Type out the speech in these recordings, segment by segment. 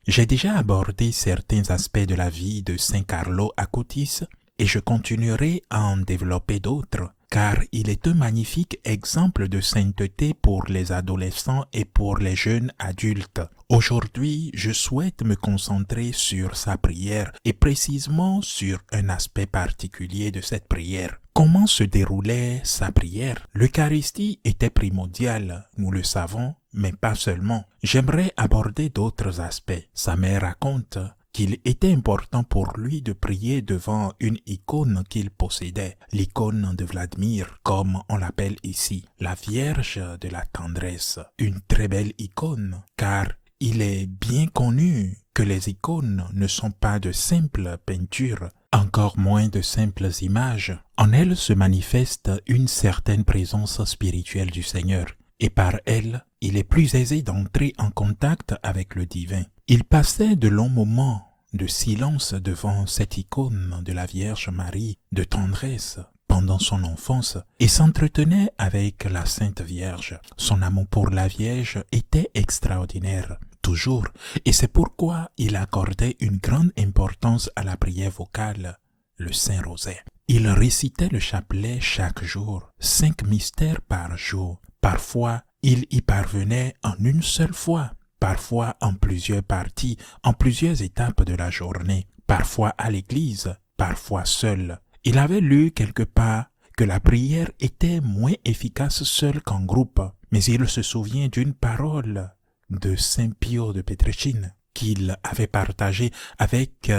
J'ai déjà abordé certains aspects de la vie de Saint Carlo Acutis et je continuerai à en développer d'autres, car il est un magnifique exemple de sainteté pour les adolescents et pour les jeunes adultes. Aujourd'hui, je souhaite me concentrer sur sa prière et précisément sur un aspect particulier de cette prière. Comment se déroulait sa prière? L'Eucharistie était primordiale, nous le savons, mais pas seulement. J'aimerais aborder d'autres aspects. Sa mère raconte qu'il était important pour lui de prier devant une icône qu'il possédait, l'icône de Vladimir, comme on l'appelle ici, la Vierge de la tendresse. Une très belle icône, car il est bien connu que les icônes ne sont pas de simples peintures, encore moins de simples images. En elles se manifeste une certaine présence spirituelle du Seigneur, et par elle, il est plus aisé d'entrer en contact avec le divin. Il passait de longs moments de silence devant cette icône de la Vierge Marie de tendresse pendant son enfance et s'entretenait avec la Sainte Vierge. Son amour pour la Vierge était extraordinaire, toujours, et c'est pourquoi il accordait une grande importance à la prière vocale, le Saint-Rosaire. Il récitait le chapelet chaque jour, 5 mystères par jour. Parfois, il y parvenait en une seule fois, parfois en plusieurs parties, en plusieurs étapes de la journée, parfois à l'église, parfois seul. Il avait lu quelque part que la prière était moins efficace seule qu'en groupe, mais il se souvient d'une parole de Saint Pio de Pietrelcina qu'il avait partagée avec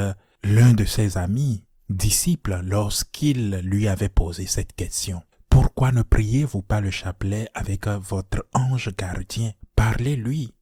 l'un de ses amis, disciples, lorsqu'il lui avait posé cette question. Pourquoi ne priez-vous pas le chapelet avec votre ange gardien? Parlez-lui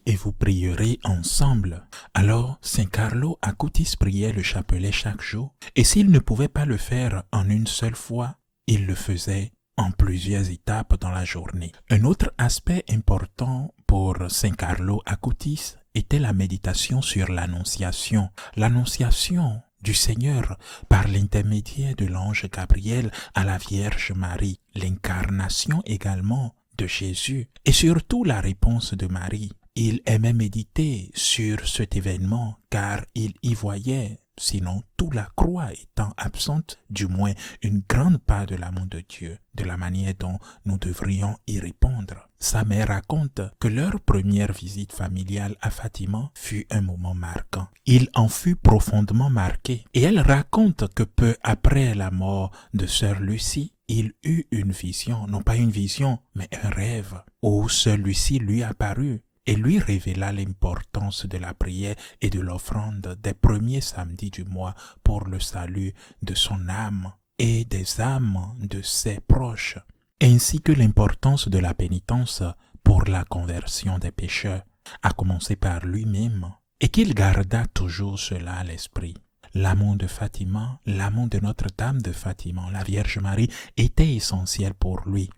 et vous prierez ensemble. Alors, Saint Carlo Acutis priait le chapelet chaque jour, et s'il ne pouvait pas le faire en une seule fois, il le faisait en plusieurs étapes dans la journée. Un autre aspect important pour Saint Carlo Acutis était la méditation sur l'Annonciation. L'Annonciation du Seigneur par l'intermédiaire de l'ange Gabriel à la Vierge Marie, l'incarnation également de Jésus et surtout la réponse de Marie. Il aimait méditer sur cet événement car il y voyait, sinon toute la croix étant absente, du moins une grande part de l'amour de Dieu, de la manière dont nous devrions y répondre. Sa mère raconte que leur première visite familiale à Fatima fut un moment marquant. Il en fut profondément marqué et elle raconte que peu après la mort de sœur Lucie, il eut une vision, non pas une vision, mais un rêve, où celui-ci lui apparut et lui révéla l'importance de la prière et de l'offrande des premiers samedis du mois pour le salut de son âme et des âmes de ses proches, ainsi que l'importance de la pénitence pour la conversion des pécheurs, à commencer par lui-même, et qu'il garda toujours cela à l'esprit. L'amour de Fatima, l'amour de Notre-Dame de Fatima, la Vierge Marie, était essentiel pour lui.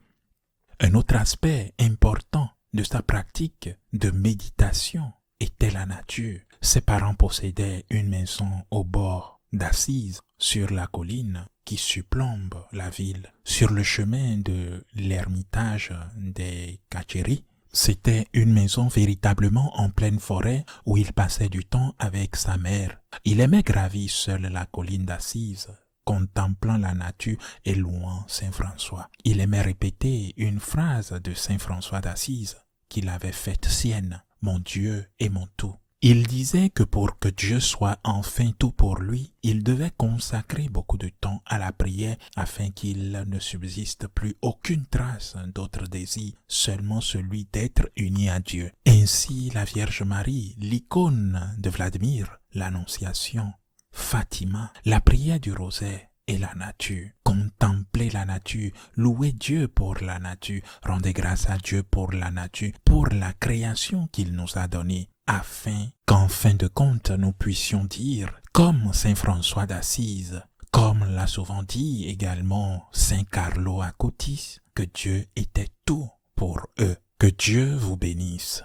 Un autre aspect important de sa pratique de méditation était la nature. Ses parents possédaient une maison au bord d'Assise, sur la colline qui surplombe la ville, sur le chemin de l'ermitage des Caccieri. C'était une maison véritablement en pleine forêt où il passait du temps avec sa mère. Il aimait gravir seul la colline d'Assise, contemplant la nature et louant Saint François. Il aimait répéter une phrase de Saint François d'Assise qu'il avait faite sienne, « Mon Dieu est mon tout ». Il disait que pour que Dieu soit enfin tout pour lui, il devait consacrer beaucoup de temps à la prière afin qu'il ne subsiste plus aucune trace d'autre désir, seulement celui d'être uni à Dieu. Ainsi, la Vierge Marie, l'icône de Vladimir, l'Annonciation, Fatima, la prière du rosaire et la nature. Contempler la nature, louer Dieu pour la nature, rendre grâce à Dieu pour la nature, pour la création qu'il nous a donnée, afin qu'en fin de compte nous puissions dire, comme Saint François d'Assise, comme l'a souvent dit également Saint Carlo Acutis, que Dieu était tout pour eux. Que Dieu vous bénisse.